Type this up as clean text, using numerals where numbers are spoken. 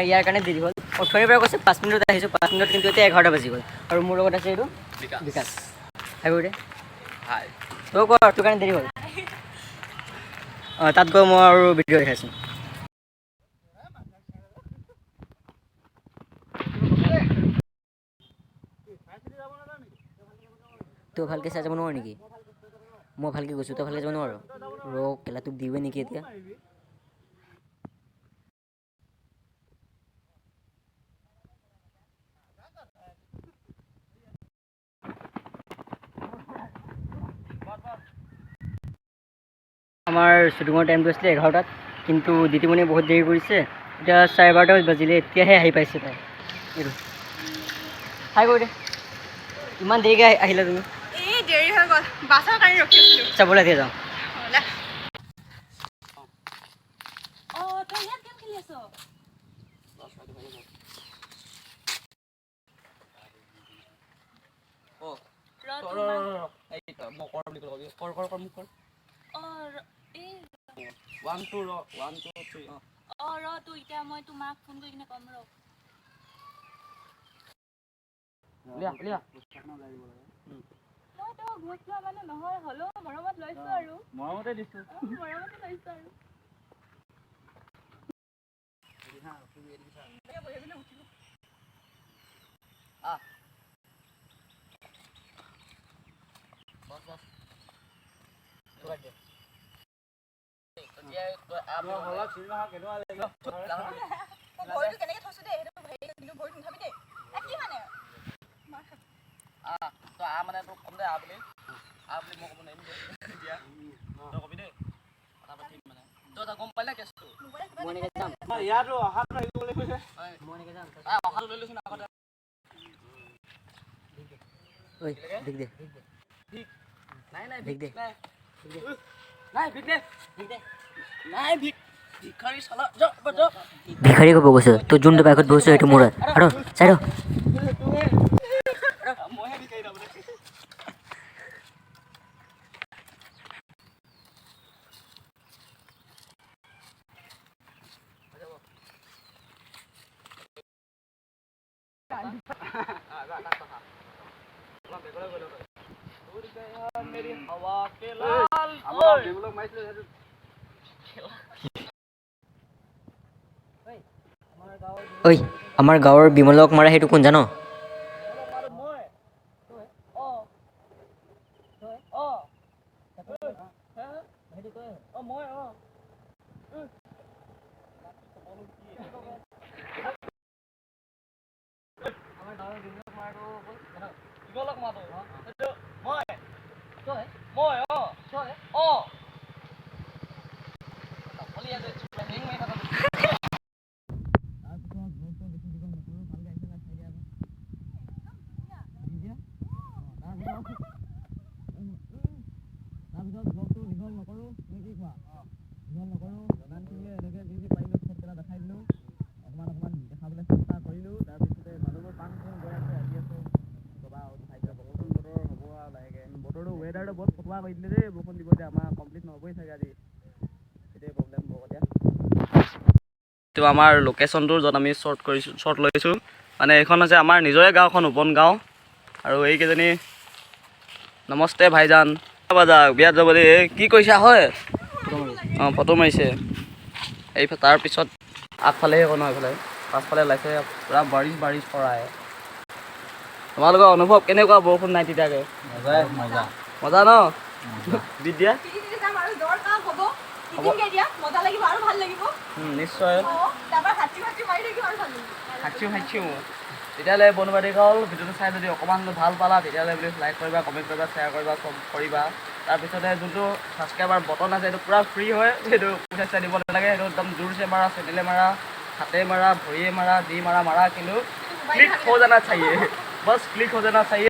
ইয়াৰ কাৰণে দেৰি হ'ল। অথনিৰ পৰা কৈছে 5 মিনিটত আহিছোঁ, 5 মিনিট কিন্তু এতিয়া 11টা বাজি গ'ল। আৰু মোৰ লগত আছে এইটো বিকাশ। আহিব দে। তই ক তোৰ কাৰণে দেৰি হ'ল। তাত গৈ মই আৰু ভিডিঅ' দেখাইছোঁ। তই ভালকৈ চাই যাব নোৱাৰ নেকি? মই ভালকৈ গৈছোঁ, তই ভালকৈ যাব নোৱাৰ? কেলা তোক দিবই নেকি এতিয়া? আমাৰ শ্বুটিঙৰ টাইমটো আছিলে 11টাত, কিন্তু দিদিমণিয়ে বহুত দেৰি কৰিছে। এতিয়া 12:30 বাজিলে, এতিয়াহে আহি পাইছে তাই। এইটো হাই কৰি দে। ইমান দেৰিকৈ আহিলা তুমি? এই দেৰি হৈ গ'ল, বাছৰ কাৰণে ৰখি আছিলোঁ। চাবলৈ এতিয়া যাওঁ। তই ইয়াত গেম খেলি আছ? এতিয়া মই তোমাক ফোন কৰি কিনে ক'ম ৰ। মই তোক ঘোচ লোৱা মানে নহয়, হ'লেও মৰমত লৈছো আৰু। মৰমতে লৈছো আৰু। কেনেকে থৈছো দেই, সেইটো কিন্তু ভৰিত নুঠাবি দেই। কি মানে মানে তোক কম দে বুলি মই ক'ব নোৱাৰিম এতিয়া। তই কবি দেই, কথা পাতিম মানে। তই গম পালে কেছটো? মই এনেকৈ যাম। ইয়াতো অহাটো আহিবলৈ কৈছে। মই এনেকৈ যাম। অহাটো লৈ লৈছোন আগতে। ঐ ভিক দে। নাই ভিক দে। নাই ভিক দে। নাই ভিক। ভিখাৰী ক'ব গৈছে, তই যোনটো বাইকত বহিছ সেইটো মোৰ আৰু চাই ৰ। ঐ আমাৰ গাঁৱৰ বিমলক মাৰা সেইটো কোন জান? বতৰটো ৱেডাৰটো বহুত ফটোৱা কৰি দিলে দেই, বৰষুণ দিব এতিয়া আমাৰ কমপ্লিট নহ'বই চাগে আজি। সেইটোৱে প্ৰব্লেম হ'ব এতিয়া। এইটো আমাৰ লোকেশ্যনটো য'ত আমি শ্বৰ্ট লৈছোঁ, মানে এইখন হৈছে আমাৰ নিজৰে গাঁওখন, উপন গাঁও। আৰু এইকেইজনী নমস্তে ভাইজান। বিয়াত যাব দেই। কি কৰিছা হয়? ফটো মাৰিছে। এই তাৰপিছত আগফালেহে একো নহয়, এইফালে পাছফালে ওলাইছে পূৰা বাৰিচ পৰাই। তোমালোকৰ অনুভৱ কেনেকুৱা বৰষুণ নাই তিতাকে? মজা ন? বিদ্যা নিশ্চয়। তেতিয়াহ'লে বন্ধুবান্ধী হ'ল ভিডিঅ'টো চাই যদি অকণমান ভাল পালা, তেতিয়াহ'লে প্লিজ লাইক কৰিবা, কমেণ্ট কৰিবা, শ্বেয়াৰ কৰিবা, চব কৰিবা। তাৰপিছতে যোনটো ছাবস্ক্ৰাইবাৰ বটন আছে সেইটো পূৰা ফ্ৰী হয়, সেইটো পইচা দিব নালাগে। সেইটো একদম জোৰছে মাৰা, চেনেলে মাৰা, হাতে মাৰা, ভৰিয়ে মাৰা, দি মাৰা, কিন্তু ক্লিক हो जाना चाहिए, बस क्लिक हो जाना चाहिए।